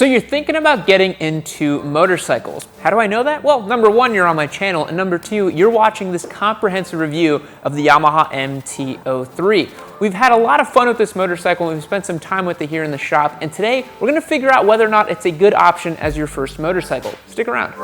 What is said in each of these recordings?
So you're thinking about getting into motorcycles. How do I know that? Well, number one, you're on my channel, and number two, you're watching this comprehensive review of the Yamaha MT03. We've had a lot of fun with this motorcycle, and we've spent some time with it here in the shop, and today we're gonna figure out whether or not it's a good option as your first motorcycle. Stick around.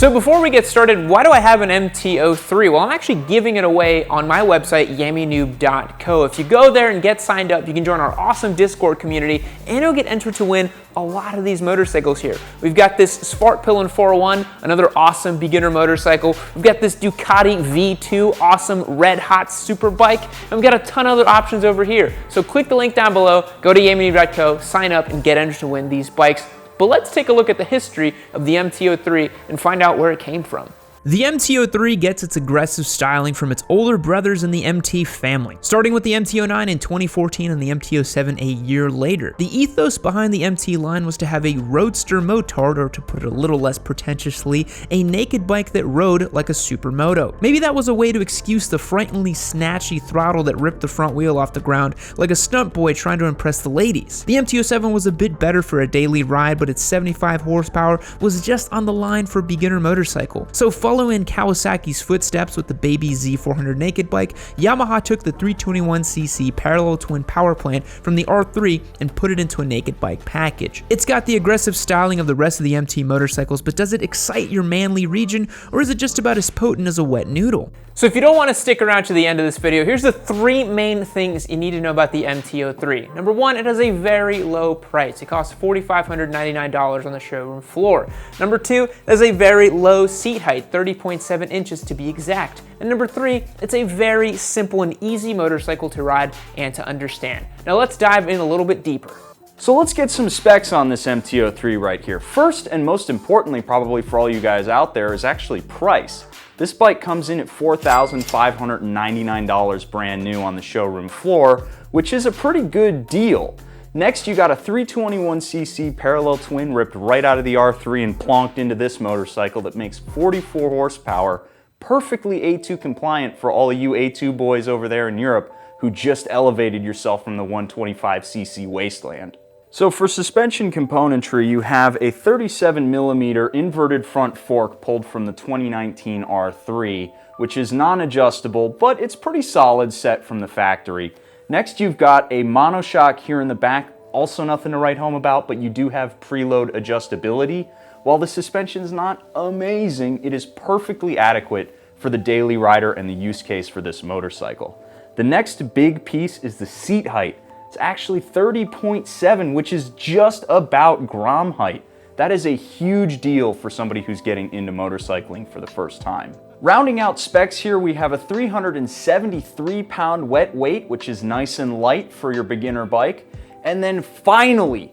So before we get started, why do I have an MT03? Well, I'm actually giving it away on my website, YammieNoob.co. If you go there and get signed up, you can join our awesome Discord community, and you'll get entered to win a lot of these motorcycles here. We've got this Sparkpillen 401, another awesome beginner motorcycle. We've got this Ducati V2, awesome red hot super bike, and we've got a ton of other options over here. So click the link down below, go to YammieNoob.co, sign up, and get entered to win these bikes. But let's take a look at the history of the MT03 and find out where it came from. The MT03 gets its aggressive styling from its older brothers in the MT family, starting with the MT09 in 2014 and the MT07 a year later. The ethos behind the MT line was to have a roadster motard, or to put it a little less pretentiously, a naked bike that rode like a supermoto. Maybe that was a way to excuse the frighteningly snatchy throttle that ripped the front wheel off the ground like a stunt boy trying to impress the ladies. The MT07 was a bit better for a daily ride, but its 75 horsepower was just on the line for a beginner motorcycle. So follow in Kawasaki's footsteps with the baby Z400 naked bike, Yamaha took the 321cc parallel twin power plant from the R3 and put it into a naked bike package. It's got the aggressive styling of the rest of the MT motorcycles, but does it excite your manly region, or is it just about as potent as a wet noodle? So if you don't want to stick around to the end of this video, here's the three main things you need to know about the MT03. Number one, it has a very low price. It costs $4,599 on the showroom floor. Number two, it has a very low seat height, 30.7 inches to be exact. And number three, it's a very simple and easy motorcycle to ride and to understand. Now let's dive in a little bit deeper. So let's get some specs on this MT03 right here. First, and most importantly probably for all you guys out there, is actually price. This bike comes in at $4,599 brand new on the showroom floor, which is a pretty good deal. Next, you got a 321cc parallel twin ripped right out of the R3 and plonked into this motorcycle that makes 44 horsepower, perfectly A2 compliant for all of you A2 boys over there in Europe who just elevated yourself from the 125cc wasteland. So for suspension componentry, you have a 37mm inverted front fork pulled from the 2019 R3, which is non-adjustable, but it's pretty solid set from the factory. Next, you've got a monoshock here in the back, also nothing to write home about, but you do have preload adjustability. While the suspension's not amazing, it is perfectly adequate for the daily rider and the use case for this motorcycle. The next big piece is the seat height. It's actually 30.7, which is just about Grom height. That is a huge deal for somebody who's getting into motorcycling for the first time. Rounding out specs here, we have a 373-pound wet weight, which is nice and light for your beginner bike. And then finally,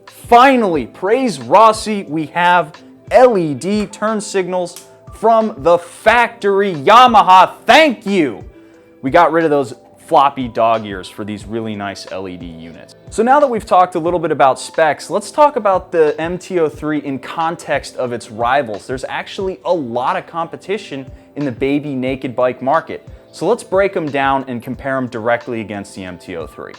praise Rossi, we have LED turn signals from the factory Yamaha. Thank you! We got rid of those floppy dog ears for these really nice LED units. So now that we've talked a little bit about specs, let's talk about the MT03 in context of its rivals. There's actually a lot of competition in the baby naked bike market. So let's break them down and compare them directly against the MT03.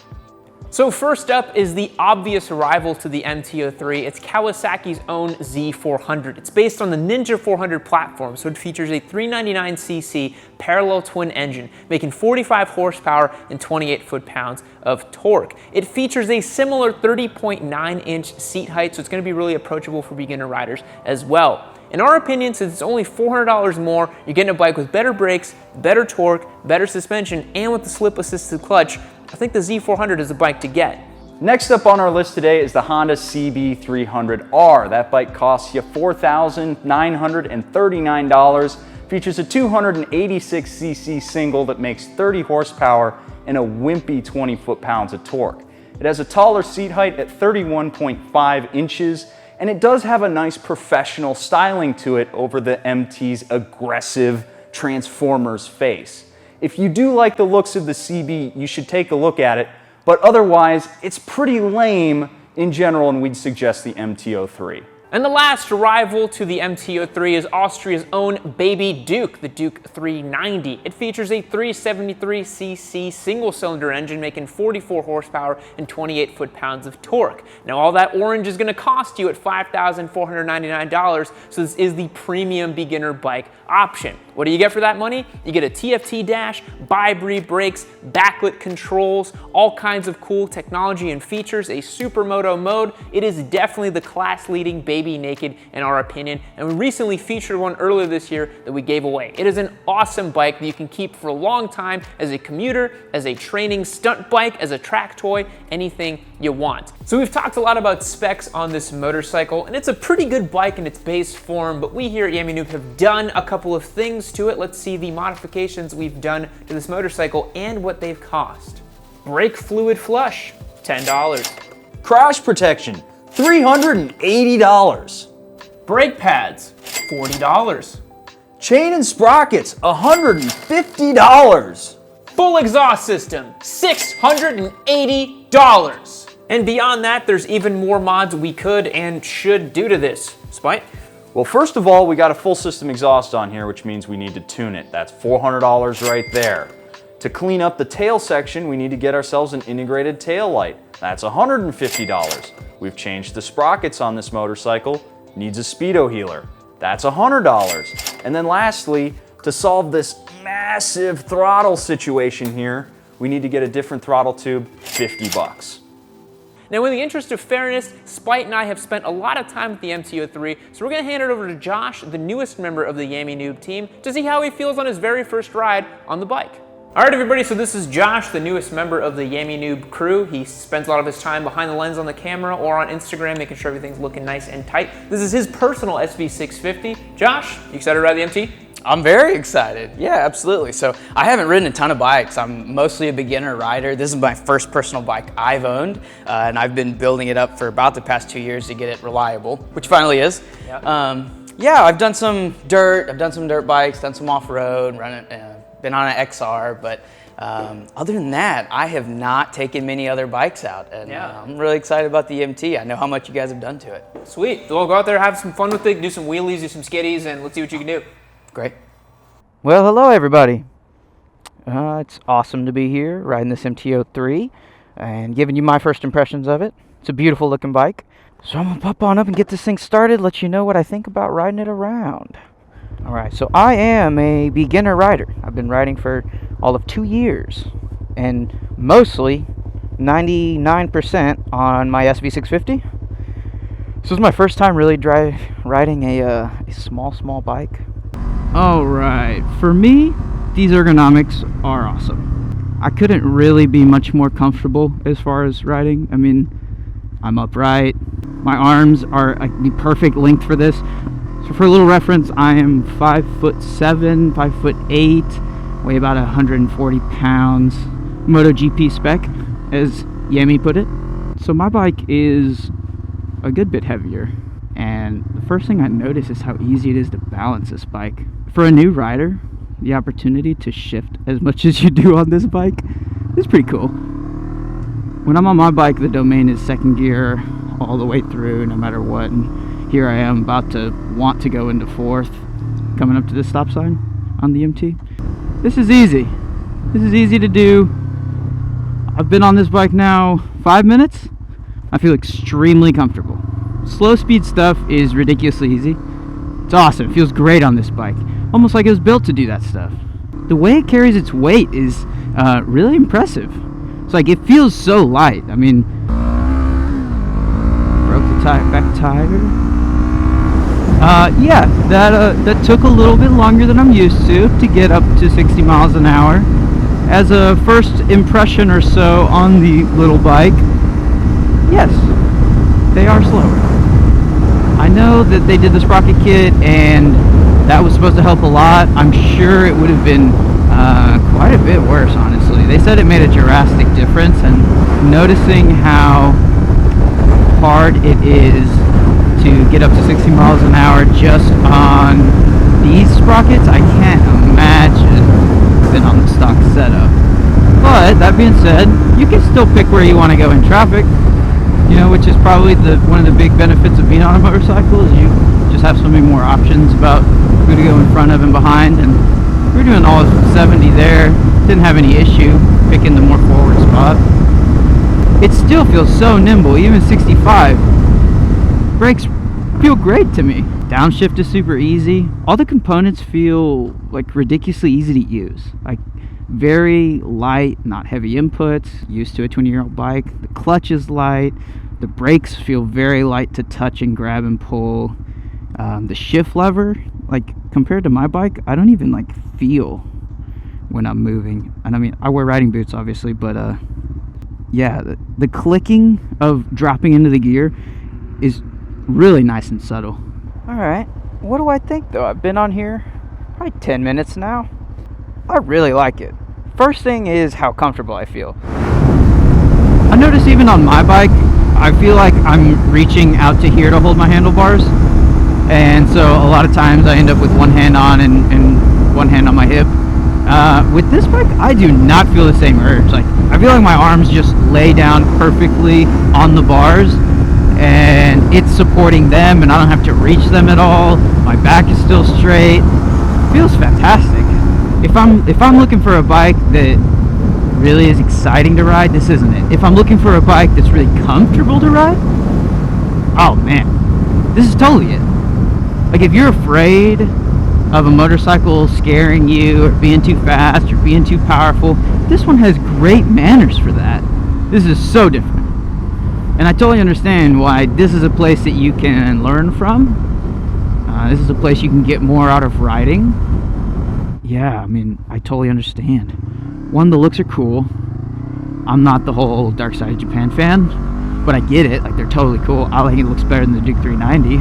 So first up is the obvious rival to the MT03. It's Kawasaki's own Z400. It's based on the Ninja 400 platform, so it features a 399cc parallel twin engine, making 45 horsepower and 28 foot-pounds of torque. It features a similar 30.9-inch seat height, so it's going to be really approachable for beginner riders as well. In our opinion, since it's only $400 more, you're getting a bike with better brakes, better torque, better suspension, and with the slip-assisted clutch. I think the Z400 is the bike to get. Next up on our list today is the Honda CB300R. That bike costs you $4,939, features a 286cc single that makes 30 horsepower and a wimpy 20 foot-pounds of torque. It has a taller seat height at 31.5 inches, and it does have a nice professional styling to it over the MT's aggressive Transformers face. If you do like the looks of the CB, you should take a look at it, but otherwise, it's pretty lame in general, and we'd suggest the MT03. And the last rival to the MT03 is Austria's own baby Duke, the Duke 390. It features a 373cc single-cylinder engine making 44 horsepower and 28 foot-pounds of torque. Now all that orange is going to cost you at $5,499, so this is the premium beginner bike option. What do you get for that money? You get a TFT dash, bi-bree brakes, backlit controls, all kinds of cool technology and features, a supermoto mode. It is definitely the class-leading baby naked in our opinion, and we recently featured one earlier this year that we gave away. It is an awesome bike that you can keep for a long time as a commuter, as a training stunt bike, as a track toy, anything you want. So we've talked a lot about specs on this motorcycle, and it's a pretty good bike in its base form, but we here at Yammie Noob have done a couple of things to it. Let's see the modifications we've done to this motorcycle and what they've cost. Brake fluid flush, $10. Crash protection, $380. Brake pads, $40. Chain and sprockets, $150. Full exhaust system, $680. And beyond that, there's even more mods we could and should do to this. Spite? Well, first of all, we got a full system exhaust on here, which means we need to tune it. That's $400 right there. To clean up the tail section, we need to get ourselves an integrated tail light. That's $150. We've changed the sprockets on this motorcycle. Needs a SPEEDO healer. That's $100. And then lastly, to solve this massive throttle situation here, we need to get a different throttle tube, $50. Now, in the interest of fairness, Spite and I have spent a lot of time with the MT03, so we're going to hand it over to Josh, the newest member of the Yammie Noob team, to see how he feels on his very first ride on the bike. All right, everybody, so this is Josh, the newest member of the Yammie Noob crew. He spends a lot of his time behind the lens on the camera or on Instagram, making sure everything's looking nice and tight. This is his personal SB650. Josh, you excited to ride the MT? I'm very excited. Yeah, absolutely. So I haven't ridden a ton of bikes. I'm mostly a beginner rider. This is my first personal bike I've owned, and I've been building it up for about the past 2 years to get it reliable, which finally is. Yep. Yeah, I've done some dirt. I've done some dirt bikes, done some off-road, been on an XR, but other than that, I have not taken many other bikes out, and I'm really excited about the MT. I know how much you guys have done to it. Sweet. We'll go out there, have some fun with it, do some wheelies, do some skiddies, and let's see what you can do. Great. Well, hello everybody. It's awesome to be here riding this MT03 and giving you my first impressions of it. It's a beautiful looking bike. So I'm gonna pop on up and get this thing started, let you know what I think about riding it around. Alright, so I am a beginner rider. I've been riding for all of 2 years, and mostly 99% on my SV650. This is my first time really riding a small bike. Alright, for me, these ergonomics are awesome. I couldn't really be much more comfortable as far as riding. I mean, I'm upright. My arms are the perfect length for this. So for a little reference, I am 5'7", 5'8", weigh about 140 pounds. MotoGP spec, as Yammie put it. So my bike is a good bit heavier. And the first thing I notice is how easy it is to balance this bike. For a new rider, the opportunity to shift as much as you do on this bike is pretty cool. When I'm on my bike, the domain is second gear all the way through, no matter what. And here I am about to want to go into fourth, coming up to this stop sign on the MT. This is easy. This is easy to do. I've been on this bike now 5 minutes. I feel extremely comfortable. Slow speed stuff is ridiculously easy. It's awesome. It feels great on this bike. Almost like it was built to do that stuff. The way it carries its weight is really impressive. It's like it feels so light. I mean, broke the back tire. Yeah, that took a little bit longer than I'm used to get up to 60 miles an hour. As a first impression or so on the little bike, yes, they are slower. I know that they did the sprocket kit and that was supposed to help a lot. I'm sure it would have been quite a bit worse, honestly. They said it made a drastic difference, and noticing how hard it is to get up to 60 miles an hour just on these sprockets, I can't imagine than on the stock setup. But that being said, you can still pick where you want to go in traffic. You know, which is probably one of the big benefits of being on a motorcycle is you just have so many more options about who to go in front of and behind. And we were doing all 70 there. Didn't have any issue picking the more forward spot. It still feels so nimble, even 65. Brakes feel great to me. Downshift is super easy. All the components feel like ridiculously easy to use. Like very light, not heavy inputs, used to a 20-year-old bike. The clutch is light. The brakes feel very light to touch and grab and pull. The shift lever, like compared to my bike, I don't even like feel when I'm moving. And I mean, I wear riding boots obviously, but yeah, the clicking of dropping into the gear is really nice and subtle. All right, what do I think though? I've been on here probably 10 minutes now. I really like it. First thing is how comfortable I feel. I notice even on my bike, I feel like I'm reaching out to here to hold my handlebars. And so a lot of times I end up with one hand on and one hand on my hip. With this bike, I do not feel the same urge. Like, I feel like my arms just lay down perfectly on the bars and it's supporting them and I don't have to reach them at all. My back is still straight. It feels fantastic. If I'm looking for a bike that really is exciting to ride, this isn't it. If I'm looking for a bike that's really comfortable to ride, oh man, this is totally it. Like if you're afraid of a motorcycle scaring you or being too fast or being too powerful, this one has great manners for that. This is so different. And I totally understand why this is a place that you can learn from. This is a place you can get more out of riding. Yeah, I mean, I totally understand. One, the looks are cool. I'm not the whole Dark Side of Japan fan, but I get it. Like, they're totally cool. I think it looks better than the Duke 390.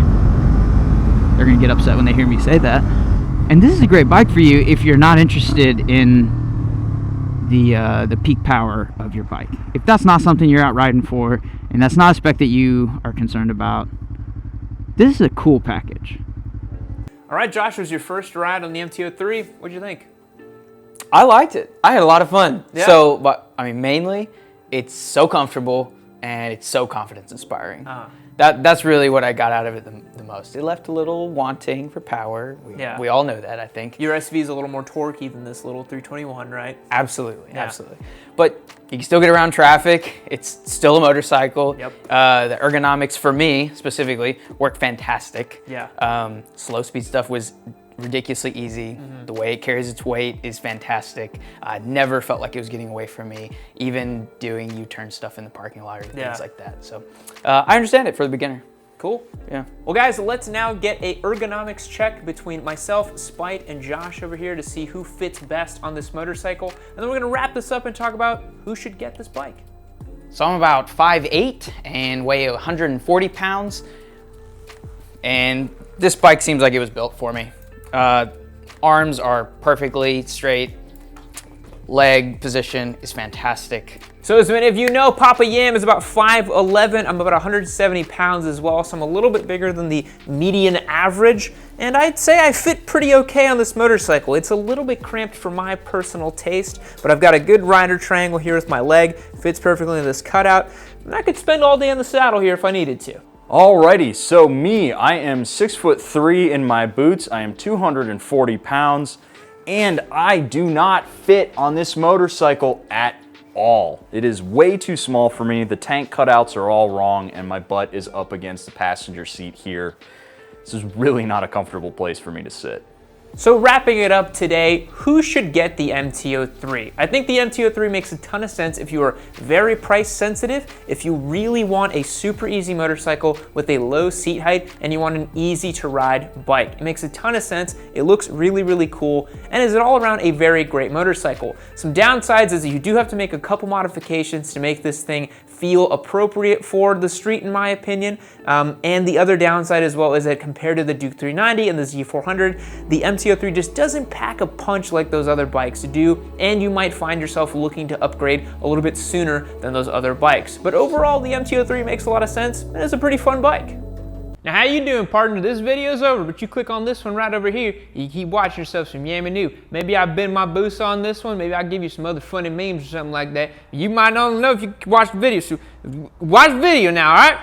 They're gonna get upset when they hear me say that. And this is a great bike for you if you're not interested in the peak power of your bike. If that's not something you're out riding for, and that's not a spec that you are concerned about, this is a cool package. All right, Josh, was your first ride on the MT03. What'd you think? I liked it. I had a lot of fun. Yeah. So, but I mean, mainly, it's so comfortable and it's so confidence inspiring. That's really what I got out of it the most. It left a little wanting for power. We all know that, I think. Your SV is a little more torquey than this little 321, right? Absolutely, absolutely. But you can still get around traffic. It's still a motorcycle. Yep. The ergonomics for me specifically worked fantastic. Yeah. Slow speed stuff was ridiculously easy. The way it carries its weight is fantastic. I never felt like it was getting away from me, even doing U-turn stuff in the parking lot or things like that. So I understand it for the beginner. Cool. Yeah. Well, guys, let's now get a ergonomics check between myself, Spite, and Josh over here to see who fits best on this motorcycle. And then we're gonna wrap this up and talk about who should get this bike. So I'm about 5'8" and weigh 140 pounds. And this bike seems like it was built for me. Arms are perfectly straight. Leg position is fantastic. So as many of you know, Papa Yam is about 5'11". I'm about 170 pounds as well, so I'm a little bit bigger than the median average. And I'd say I fit pretty okay on this motorcycle. It's a little bit cramped for my personal taste, but I've got a good rider triangle here with my leg. Fits perfectly in this cutout. And I could spend all day in the saddle here if I needed to. Alrighty, so me, I am 6'3" in my boots. I am 240 pounds, and I do not fit on this motorcycle at all. It is way too small for me. The tank cutouts are all wrong, and my butt is up against the passenger seat here. This is really not a comfortable place for me to sit. So wrapping it up today, who should get the MT03? I think the MT03 makes a ton of sense if you are very price sensitive, if you really want a super easy motorcycle with a low seat height and you want an easy to ride bike. It makes a ton of sense, it looks really, really cool, and is all around a very great motorcycle. Some downsides is that you do have to make a couple modifications to make this thing feel appropriate for the street, in my opinion. And the other downside as well is that compared to the Duke 390 and the Z400, the MT03 just doesn't pack a punch like those other bikes do, and you might find yourself looking to upgrade a little bit sooner than those other bikes. But overall, the MT03 makes a lot of sense and is a pretty fun bike. Now, how you doing, partner? This video's over, but you click on this one right over here. You keep watching yourself some Yammie Noob. Maybe I bend my boost on this one. Maybe I'll give you some other funny memes or something like that. You might not know if you watch the video, so watch the video now, all right?